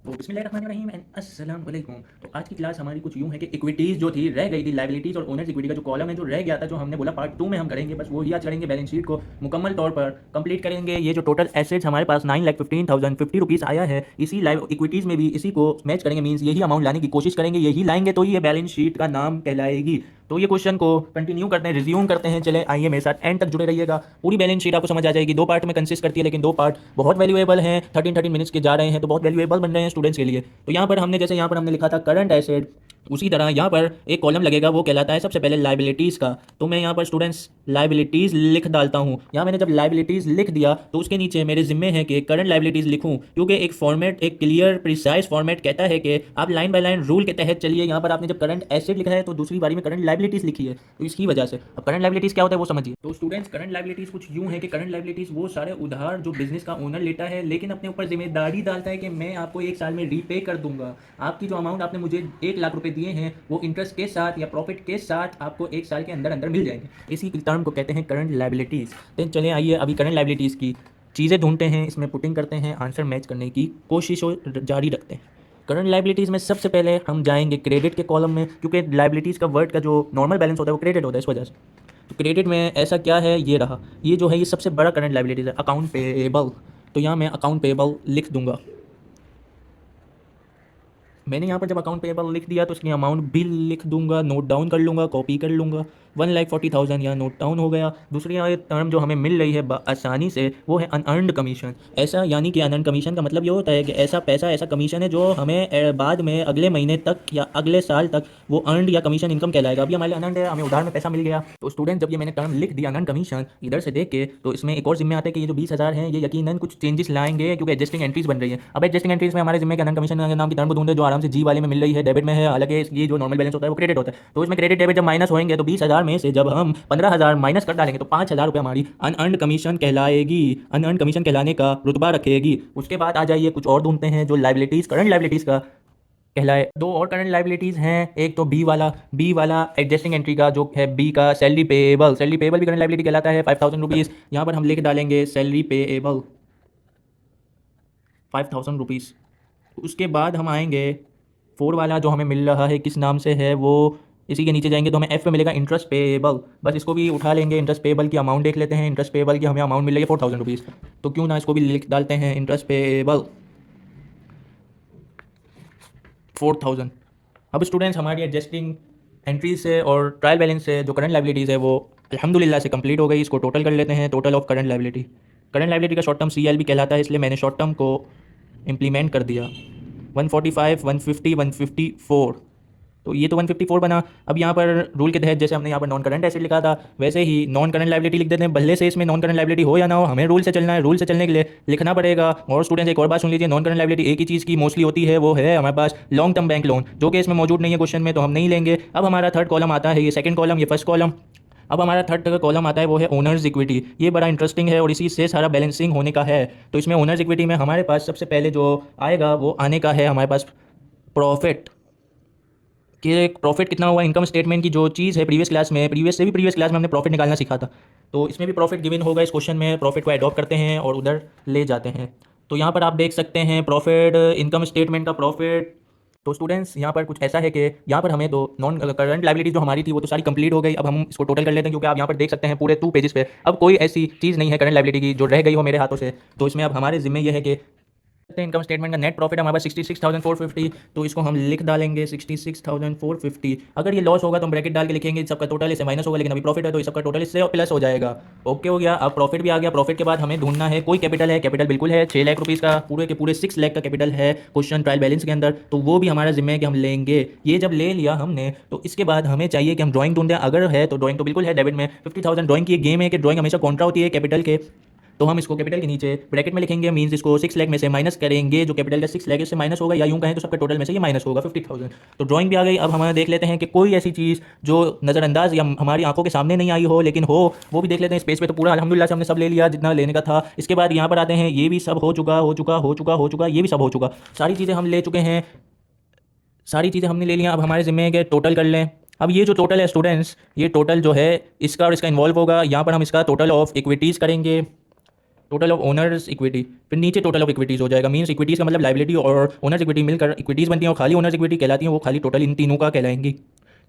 तो बिस्मिल्लाहिर्रहमानिर्रहीम एंड अस्सलाम वालेकुम। तो आज की क्लास हमारी कुछ यूँ है कि इक्विटीज़ जो थी रह गई थी, लायबिलिटीज़ और ओनर्स इक्विटी का जो कॉलम है जो रह गया था, जो हमने बोला पार्ट 2 में हम करेंगे, बस वो ही आज करेंगे। बैलेंस शीट को मुकम्मल तौर पर कंप्लीट करेंगे। ये जो टोटल एसेट्स हमारे पास 9,15,050 रुपीज़ आया है, इसी लाइव इक्विटीज़ में भी इसी को मैच करेंगे, मीन्स यही अमाउंट लाने की कोशिश करेंगे, यही लाएंगे तो ये बैलेंस शीट का नाम कहलाएगी। तो ये क्वेश्चन को कंटिन्यू करते हैं, रिज्यूम करते हैं। चले आइए मेरे साथ एंड तक जुड़े रहिएगा, पूरी बैलेंस शीट आपको समझ आ जाएगी। 2 पार्ट में कंसिस्ट करती है, लेकिन 2 पार्ट बहुत वैल्यूएबल हैं। 13 मिनट्स के जा रहे हैं तो बहुत वैल्यूएबल बन रहे हैं स्टूडेंट्स के लिए। तो यहाँ पर हमने जैसे यहाँ पर हमने लिखा था करंट एसेट, उसी तरह यहाँ पर एक कॉलम लगेगा, वो कहलाता है सबसे पहले लाइबिलिटीज़ का। तो मैं यहाँ पर स्टूडेंट्स लाइबिलिटीज़ लिख डालता हूँ। यहाँ मैंने जब लाइबिलिटीज़ लिख दिया तो उसके नीचे मेरे जिम्मे है कि करंट लाइबिलिटीज़ लिखूँ, क्योंकि एक फॉर्मेट, एक क्लियर प्रिसाइज फॉर्मेट कहता है कि आप लाइन बाय लाइन रूल के तहत चलिए। यहाँ पर आपने जब करंट एसेट लिखा है तो दूसरी बारी में करंट लाइबिलिटीज़ लिखी है, तो इसकी वजह से अब करंट लाइबिलिटीज़ क्या होता है वो समझिए। तो स्टूडेंट्स करंट लाइबिलिटीज़ कुछ यूँ है कि करंट लाइबिलिटीज़ वो सारे उधार जो बिजनेस का ओनर लेता है, लेकिन अपने ऊपर जिम्मेदारी डालता है कि मैं आपको 1 साल में रीपे कर दूंगा। आपकी जो अमाउंट आपने मुझे 1 लाख रुपए दिए हैं वो इंटरेस्ट के साथ या प्रॉफिट के साथ आपको 1 साल के अंदर अंदर मिल जाएंगे। इसी टर्म को कहते हैं करंट लाइबिलिटीज़। तो चलिए आइए अभी करंट लाइबिलिटीज़ की चीज़ें ढूंढते हैं, इसमें पुटिंग करते हैं, आंसर मैच करने की कोशिश जारी रखते हैं। करंट लाइबिलिटीज़ में सबसे पहले हम जाएंगे क्रेडिट के कॉलम में, क्योंकि लाइबिलिटीज़ का वर्ड का जो नॉर्मल बैलेंस होता है वो क्रेडिट होता है, इस वजह से। तो क्रेडिट में ऐसा क्या है, ये रहा, ये जो है ये सबसे बड़ा करंट लाइबिलिटीज़ है, अकाउंट पेएबल। तो यहाँ मैं अकाउंट पेएबल लिख दूंगा। मैंने यहाँ पर जब अकाउंट पेएबल लिख दिया तो उसकी अमाउंट भी लिख दूंगा, नोट डाउन कर लूँगा, कॉपी कर लूँगा। 1,40,000 यहाँ नोट डाउन हो गया। दूसरी यहाँ टर्म जो हमें मिल रही है आसानी से, वो है अनअर्नड कमीशन। ऐसा यानी कि अनअर्नड कमीशन का मतलब ये होता है कि ऐसा पैसा, ऐसा कमीशन है जो हमें बाद में अगले महीने तक या अगले साल तक वो अर्नड या कमीशन इनकम कहलाएगा। अभी हमारे अनअर्नड है, हमें उधार में पैसा मिल गया। तो स्टूडेंट जब ये मैंने टर्म लिख दिया अनअर्नड कमीशन इधर से देख के, तो इसमें एक और जिम्मे आता है कि ये जो 20,000 हैं ये यकीनन कुछ चेंजेस लाएंगे, क्योंकि एडजस्टिंग एंट्रीज बन रही है। अब एडजस्टिंग एंट्रीज में हमारे जिम्मे के अनअर्नड कमीशन नाम की टर्म को ढूंढे जो आराम से जी वाले में मिल रही है, डेबिट में है। हालांकि ये जो नॉर्मल बैलेंस होता है वो क्रेडिट होता है। तो इसमें क्रेडिट डेबिट जब माइनस होंगे तो 20,000 में से जब हम 15,000 माइनस कर डालेंगे तो 5,000 रुपये हमारी अनअर्नड कमीशन कहलाएगी, अनअर्नड कमीशन कहलाने का रुतबा रखेगी। उसके बाद आ जाइए कुछ और ढूंढते हैं जो लाइबिलिटीज़ करंट लाइबिलिटीज़ का कहलाए। 2 और करंट लाइबिलिटीज़ हैं। एक तो बी वाला एडजस्टिंग एंट्री का जो है बी का सैलरी पेएबल। सैलरी पेएबल भी करंट लाइबिलिटी कहलाता है, 5,000 रुपीज़। यहाँ पर हम लिख डालेंगे सैलरी पेएबल 5,000 रुपीज़। उसके बाद हम आएंगे 4 वाला जो हमें मिल रहा है, किस नाम से है वो, इसी के नीचे जाएंगे तो हमें एफ पे मिलेगा इंटरेस्ट पेएबल। बस इसको भी उठा लेंगे, इंटरेस्ट पेएबल की अमाउंट देख लेते हैं। इंटरेस्ट पेएबल की हमें अमाउंट मिल रही है 4,000 रुपीज़, तो क्यों ना इसको भी लिख डालते हैं इंटरेस्ट पेएबल 4,000। अब स्टूडेंट्स हमारी एडजस्टिंग एंट्री से और ट्रायल बैलेंस से जो करंट लाइबिलिटीज़ है वो अल्हम्दुलिल्लाह से कंप्लीट हो गई। इसको टोटल कर लेते हैं, total of current liability. Current liability का शॉर्ट टर्म सी एल भी कहलाता है, इसलिए मैंने शॉर्ट टर्म को इम्प्लीमेंट कर दिया। 145, 150, 154, तो ये तो 154 बना। अब यहाँ पर रूल के तहत जैसे हमने यहाँ पर नॉन करंट एसेट लिखा था, वैसे ही नॉन करंट लाइबिलिटी लिख देते हैं। भले से इसमें नॉन करंट लाइबिलिटी हो या ना हो, हमें रूल से चलना है, रूल से चलने के लिए लिखना पड़ेगा। और स्टूडेंट्स एक और बात सुन लीजिए, नॉन करंट लाइबिलिटी एक ही चीज़ की मोस्टली होती है, वो है हमारे पास लॉन्ग टर्म बैंक लोन, जो कि इसमें मौजूद नहीं है क्वेश्चन में, तो हम नहीं लेंगे। अब हमारा थर्ड कॉलम आता है, ये सेकंड कॉलम, ये फर्स्ट कॉलम। अब हमारा थर्ड कॉलम आता है वो है ओनर्स इक्विटी। ये बड़ा इंटरेस्टिंग है और इसी से सारा बैलेंसिंग होने का है। तो इसमें ओनर्स इक्विटी में हमारे पास सबसे पहले जो आएगा वो आने का है हमारे पास प्रॉफिट, कि प्रॉफिट कितना हुआ। इनकम स्टेटमेंट की जो चीज़ है प्रीवियस क्लास में, प्रीवियस क्लास में हमने प्रॉफिट निकालना सीखा था, तो इसमें भी प्रॉफिट गिवन होगा। इस क्वेश्चन में प्रॉफिट को अडॉप्ट करते हैं और उधर ले जाते हैं। तो यहाँ पर आप देख सकते हैं प्रॉफिट, इनकम स्टेटमेंट का प्रॉफिट। तो स्टूडेंट्स यहाँ पर कुछ ऐसा है कि यहाँ पर हमें तो नॉन करंट लाइबिलिटी जो हमारी थी वो तो सारी कंप्लीट हो गई। अब हम इसको टोटल कर लेते हैं, क्योंकि आप यहाँ पर देख सकते हैं पूरे 2 पेजेस पे अब कोई ऐसी चीज़ नहीं है करंट लाइबिलिटी की जो रह गई हो मेरे हाथों से। तो इसमें अब हमारे जिम्मे ये है कि इनकम स्टेटमेंट का नेट प्रॉफिट हमारे पास 66,450, तो इसको हम लिख डालेंगे 66,450। अगर ये लॉस होगा तो हम ब्रैकेट डाल के लिखेंगे सबका टोटल, इससे माइनस होगा, लेकिन अभी प्रॉफिट है तो सबका टोटल इससे प्लस हो जाएगा। ओके हो गया। अब प्रॉफिट भी आ गया। प्रॉफिट के बाद हमें ढूंढना है कोई कैपिटल है, कैपिटल बिल्कुल है 6 लाख रुपीज़ का, पूरे के पूरे 6 लाख का कैपिटल है क्वेश्चन ट्रायल बैलेंस के अंदर, तो वो भी हमारा जिम्मे है कि हम लेंगे। ये जब ले लिया हमने तो इसके बाद हमें चाहिए कि हम ड्राइंग ढूंढें। अगर है तो ड्राइंग तो बिल्कुल है डेबिट में 50,000। ड्राइंग की गेम है कि ड्राइंग हमेशा कॉन्ट्रा होती है कैपिटल के, तो हम इसको कैपिटल के नीचे ब्रैकेट में लिखेंगे, मींस इसको 6 लाख में से माइनस करेंगे, जो कैपिटल का 6 लाख इससे माइनस होगा, या यूं कहें तो सबके टोटल में से ये माइनस होगा 50,000। तो ड्राइंग भी आ गई। अब हम देख लेते हैं कि कोई ऐसी चीज़ जो नज़रअंदाज या हमारी आंखों के सामने नहीं आई हो लेकिन हो, वो भी देख लेते हैं। स्पेस पे तो पूरा अल्हम्दुलिल्लाह से हमने सब ले लिया जितना लेने का था। इसके बाद यहाँ पर आते हैं, ये भी सब हो चुका, ये भी सब हो चुका, सारी चीज़ें हम ले चुके हैं, सारी चीज़ें हमने ले लिया। अब हमारे ज़िम्मे है कि टोटल कर लें। अब ये जो टोटल है स्टूडेंट्स, ये टोटल जो है इसका और इसका इन्वॉल्व होगा। यहाँ पर हम इसका टोटल ऑफ इक्विटीज़ करेंगे, टोटल ऑफ ओनर्स इक्विटी, फिर नीचे टोटल ऑफ इक्विटीज़ हो जाएगा। मीन्स इक्विटीज़ का मतलब लाइबिलिटी और ओनर्स इक्विटी मिलकर इक्विटीज़ बनती हैं, और खाली ओनर्स इक्विटी कहलाती हैं, वो खाली टोटल इन तीनों का कहलाएंगी।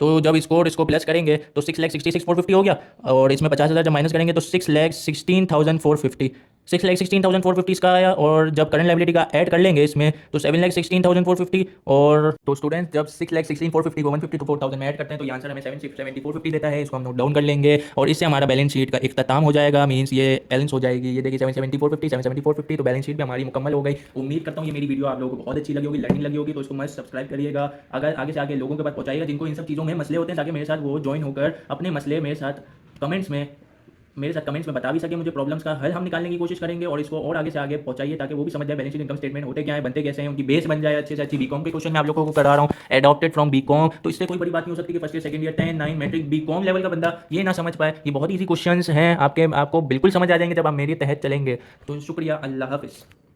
तो जब इसको प्लस करेंगे तो 6,66,450 हो गया, और इसमें 50,000 जब माइनस करेंगे तो 6,16,450, 6,16,450 इसका आया। और जब करंट लाइबिलिटी का ऐड कर लेंगे इसमें तो 7,16,450। और तो स्टूडेंट्स जब 6,16,450 को 150 to 4,000 में ऐड करते हैं तो ये आंसर हमें 7,7450 देता है। इसको हम नोट डाउन कर लेंगे और इससे हमारा बैलेंस शीट का इख्तिताम हो जाएगा। मीन्स ये बैलेंस हो जाएगी। ये देखिए 7,7450, तो बैलेंस शीट भी हमारी मुकम्मल हो गई। उम्मीद करता हूँ ये मेरी वीडियो आप लोगों को बहुत अच्छी लगी होगी, लर्निंग लगी होगी। तो इसको मस्त सब्सक्राइब करिएगा, अगर आगे से आगे लोगों के पास पहुंचाइएगा जिनको इन सब चीज़ों में मसले होते हैं, ताकि मेरे साथ वो ज्वाइन होकर अपने मसले मेरे साथ कमेंट्स में बता भी सके। मुझे प्रॉब्लम्स का हल हम निकालने की कोशिश करेंगे, और इसको और आगे से आगे पहुंचाइए ताकि वो भी समझ जाए बैलेंस शीट, इनकम स्टेटमेंट होते क्या है, बनते कैसे हैं, उनकी बेस बन जाए अच्छे से अच्छी। बीकॉम के क्वेश्चन मैं आप लोगों को करा रहा हूँ एडॉप्टेड फ्रॉम बीकॉम, तो इससे कोई बड़ी बात नहीं हो सकती कि first year, second year, 10, 9 matric BCom level का बंदा ये ना समझ पाए। ये बहुत ईजी क्वेश्चन हैं, आपको बिल्कुल समझ आ जाएंगे जब आप मेरे तहत चलेंगे। तो शुक्रिया, अल्लाह हाफिज़।